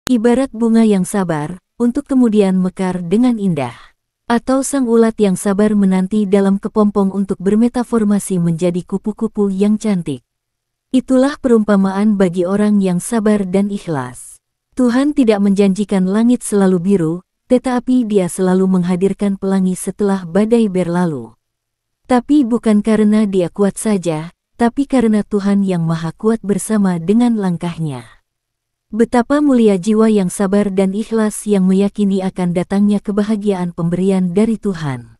Ibarat bunga yang sabar, untuk kemudian mekar dengan indah. Atau sang ulat yang sabar menanti dalam kepompong untuk bermetaformasi menjadi kupu-kupu yang cantik. Itulah perumpamaan bagi orang yang sabar dan ikhlas. Tuhan tidak menjanjikan langit selalu biru, tetapi Dia selalu menghadirkan pelangi setelah badai berlalu. Tapi bukan karena Dia kuat saja, tapi karena Tuhan yang Maha Kuat bersama dengan langkahnya. Betapa mulia jiwa yang sabar dan ikhlas yang meyakini akan datangnya kebahagiaan pemberian dari Tuhan.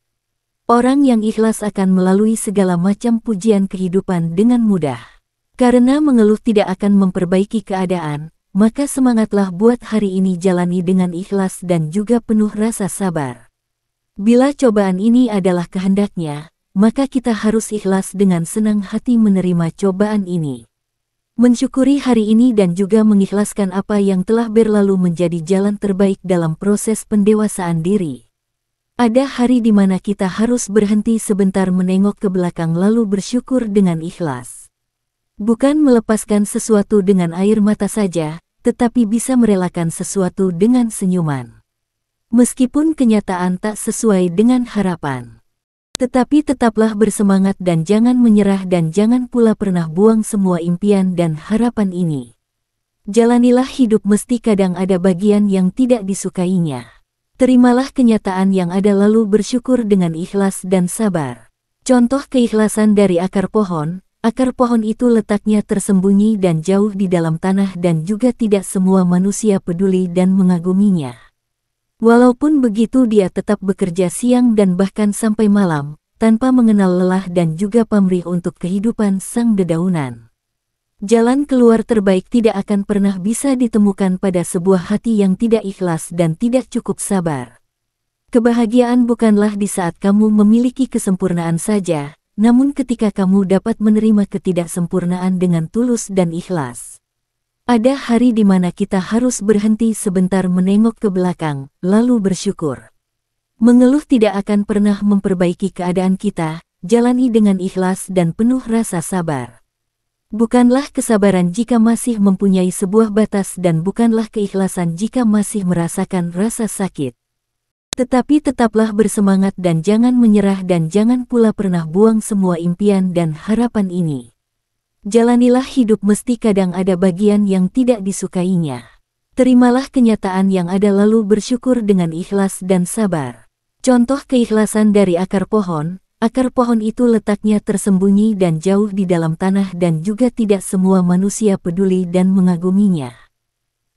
Orang yang ikhlas akan melalui segala macam pujian kehidupan dengan mudah. Karena mengeluh tidak akan memperbaiki keadaan, maka semangatlah buat hari ini jalani dengan ikhlas dan juga penuh rasa sabar. Bila cobaan ini adalah kehendaknya, maka kita harus ikhlas dengan senang hati menerima cobaan ini. Mensyukuri hari ini dan juga mengikhlaskan apa yang telah berlalu menjadi jalan terbaik dalam proses pendewasaan diri. Ada hari di mana kita harus berhenti sebentar menengok ke belakang lalu bersyukur dengan ikhlas. Bukan melepaskan sesuatu dengan air mata saja, tetapi bisa merelakan sesuatu dengan senyuman. Meskipun kenyataan tak sesuai dengan harapan. Tetapi tetaplah bersemangat dan jangan menyerah dan jangan pula pernah buang semua impian dan harapan ini. Jalanilah hidup meski kadang ada bagian yang tidak disukainya. Terimalah kenyataan yang ada lalu bersyukur dengan ikhlas dan sabar. Contoh keikhlasan dari akar pohon itu letaknya tersembunyi dan jauh di dalam tanah dan juga tidak semua manusia peduli dan mengaguminya. Walaupun begitu dia tetap bekerja siang dan bahkan sampai malam, tanpa mengenal lelah dan juga pamrih untuk kehidupan sang dedaunan. Jalan keluar terbaik tidak akan pernah bisa ditemukan pada sebuah hati yang tidak ikhlas dan tidak cukup sabar. Kebahagiaan bukanlah di saat kamu memiliki kesempurnaan saja, namun ketika kamu dapat menerima ketidaksempurnaan dengan tulus dan ikhlas. Ada hari di mana kita harus berhenti sebentar menengok ke belakang, lalu bersyukur. Mengeluh tidak akan pernah memperbaiki keadaan kita, jalani dengan ikhlas dan penuh rasa sabar. Bukanlah kesabaran jika masih mempunyai sebuah batas dan bukanlah keikhlasan jika masih merasakan rasa sakit. Tetapi tetaplah bersemangat dan jangan menyerah dan jangan pula pernah buang semua impian dan harapan ini. Jalanilah hidup meski kadang ada bagian yang tidak disukainya. Terimalah kenyataan yang ada lalu bersyukur dengan ikhlas dan sabar. Contoh keikhlasan dari akar pohon itu letaknya tersembunyi dan jauh di dalam tanah dan juga tidak semua manusia peduli dan mengaguminya.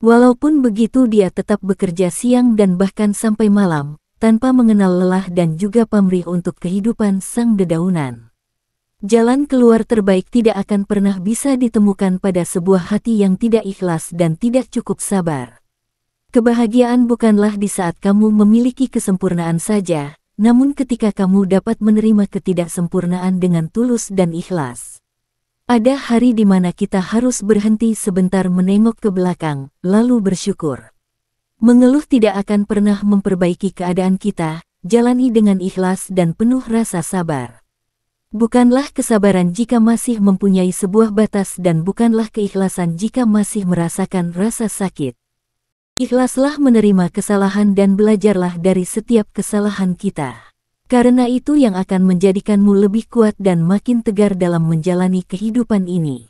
Walaupun begitu dia tetap bekerja siang dan bahkan sampai malam, tanpa mengenal lelah dan juga pamrih untuk kehidupan sang dedaunan. Jalan keluar terbaik tidak akan pernah bisa ditemukan pada sebuah hati yang tidak ikhlas dan tidak cukup sabar. Kebahagiaan bukanlah di saat kamu memiliki kesempurnaan saja, namun ketika kamu dapat menerima ketidaksempurnaan dengan tulus dan ikhlas. Ada hari di mana kita harus berhenti sebentar menengok ke belakang, lalu bersyukur. Mengeluh tidak akan pernah memperbaiki keadaan kita, jalani dengan ikhlas dan penuh rasa sabar. Bukanlah kesabaran jika masih mempunyai sebuah batas dan bukanlah keikhlasan jika masih merasakan rasa sakit. Ikhlaslah menerima kesalahan dan belajarlah dari setiap kesalahan kita. Karena itu yang akan menjadikanmu lebih kuat dan makin tegar dalam menjalani kehidupan ini.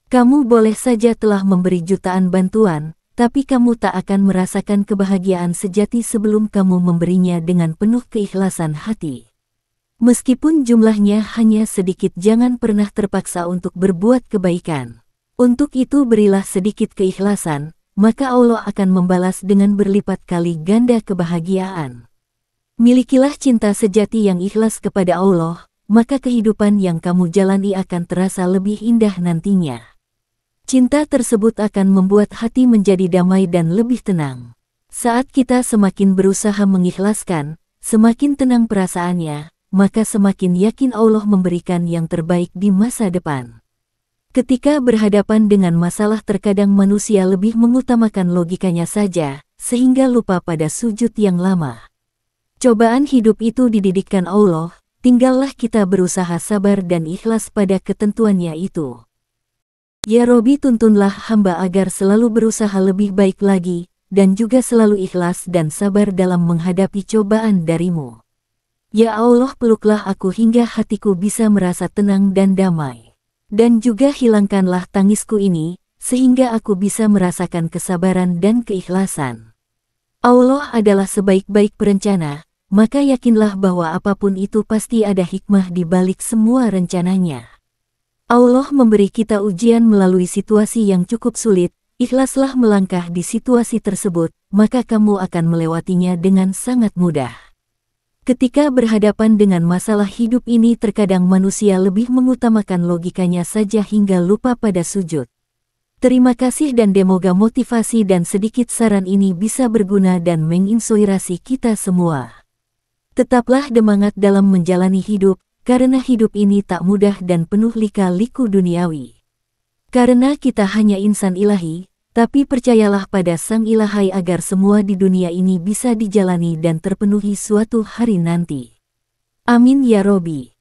Kamu boleh saja telah memberi jutaan bantuan, tapi kamu tak akan merasakan kebahagiaan sejati sebelum kamu memberinya dengan penuh keikhlasan hati. Meskipun jumlahnya hanya sedikit, jangan pernah terpaksa untuk berbuat kebaikan. Untuk itu berilah sedikit keikhlasan, maka Allah akan membalas dengan berlipat kali ganda kebahagiaan. Milikilah cinta sejati yang ikhlas kepada Allah, maka kehidupan yang kamu jalani akan terasa lebih indah nantinya. Cinta tersebut akan membuat hati menjadi damai dan lebih tenang. Saat kita semakin berusaha mengikhlaskan, semakin tenang perasaannya, maka semakin yakin Allah memberikan yang terbaik di masa depan. Ketika berhadapan dengan masalah terkadang manusia lebih mengutamakan logikanya saja, sehingga lupa pada sujud yang lama. Cobaan hidup itu dididikkan Allah, tinggallah kita berusaha sabar dan ikhlas pada ketentuannya itu. Ya Robi, tuntunlah hamba agar selalu berusaha lebih baik lagi, dan juga selalu ikhlas dan sabar dalam menghadapi cobaan darimu. Ya Allah, peluklah aku hingga hatiku bisa merasa tenang dan damai. Dan juga hilangkanlah tangisku ini, sehingga aku bisa merasakan kesabaran dan keikhlasan. Allah adalah sebaik-baik perencana, maka yakinlah bahwa apapun itu pasti ada hikmah di balik semua rencananya. Allah memberi kita ujian melalui situasi yang cukup sulit, ikhlaslah melangkah di situasi tersebut, maka kamu akan melewatinya dengan sangat mudah. Ketika berhadapan dengan masalah hidup ini, terkadang manusia lebih mengutamakan logikanya saja hingga lupa pada sujud. Terima kasih dan semoga motivasi dan sedikit saran ini bisa berguna dan menginspirasi kita semua. Tetaplah semangat dalam menjalani hidup, karena hidup ini tak mudah dan penuh lika-liku duniawi. Karena kita hanya insan ilahi, tapi percayalah pada Sang Ilahi agar semua di dunia ini bisa dijalani dan terpenuhi suatu hari nanti. Amin ya Robi.